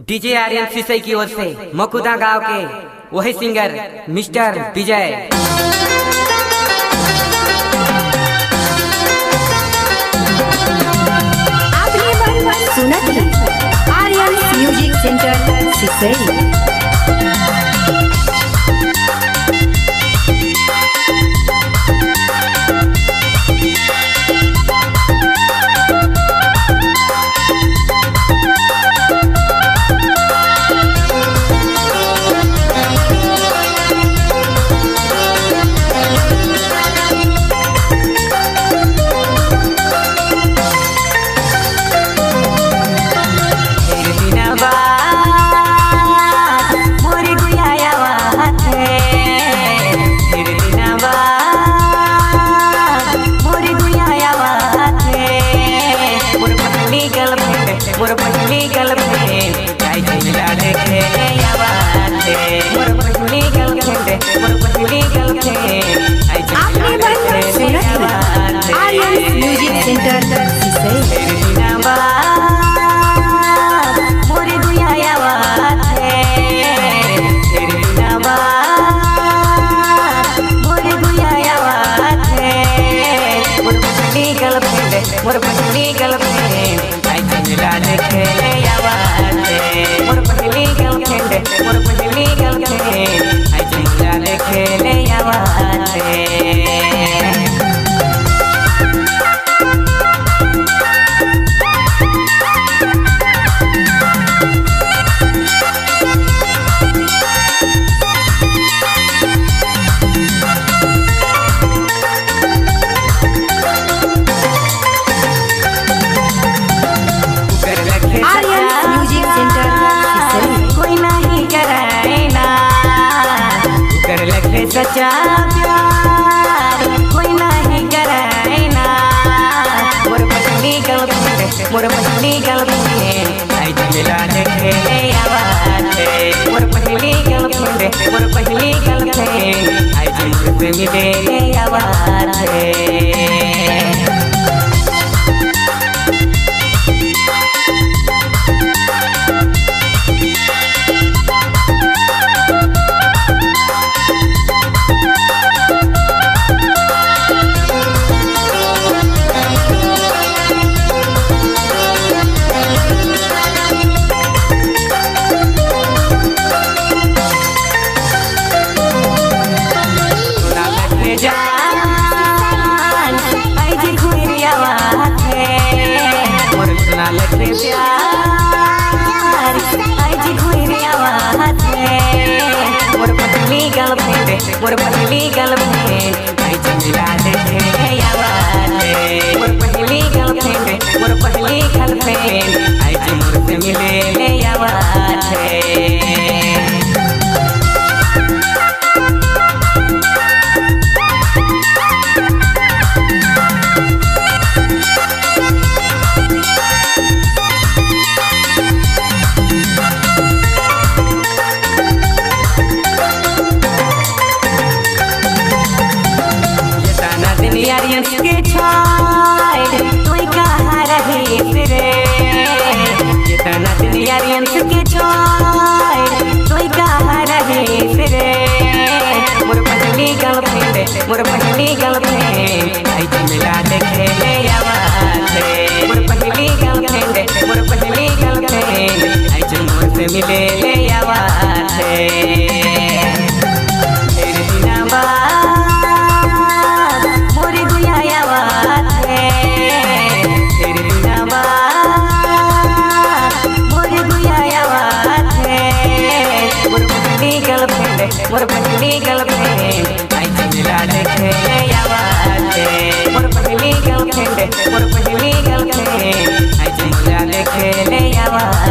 DJ Aryan Sisai की ओर से मकुदा गांव के वही सिंगर मिस्टर विजय। सुना आर्यन म्यूजिक सेंटर सिसई। मोर पहली गर्लफ्रेंड आई जिला देखे आवाज़े मोर पहली गर्लफ्रेंड आई जिला देखे आवाज़े आर्यन म्यूजिक सेंटर सिसई। मोर दुया आवाज़े तेरे नामा मोर दुया आवाज़े मोर पहली गर्लफ्रेंड आई जिला देखे आवाज़े मोर पहली गर्लफ्रेंड आई जिला देखे आवाज़े। सच्चा प्यार कोई नहीं करे ना मोर पहली गर्लफ्रेंड आई जिला देखे आवाज़े मोर पहली गर्लफ्रेंड आई जिला से मिले आवाज़े। लगे प्यार आई जी घुरी आवाज़े मोर पहली गर्लफ्रेंड आई जिला देखे आवाज़े मोर पहली गर्लफ्रेंड आई जिला से मिले आवाज़े। आर्यन के छोड़ तू कहाँ रही फिरे जितना दिन आर्यन के छोड़ तू कहाँ रही फिरे मोर पहली गर्लफ्रेंड आई जिला देखे आवाज़े मोर पहली गर्लफ्रेंड आई जिला से मिले आवाज़े। मोर पहली गर्लफ्रेंड आई जिला देखे आवाज़े मोर पहली गर्लफ्रेंड आई जिला देखे आवाज़े।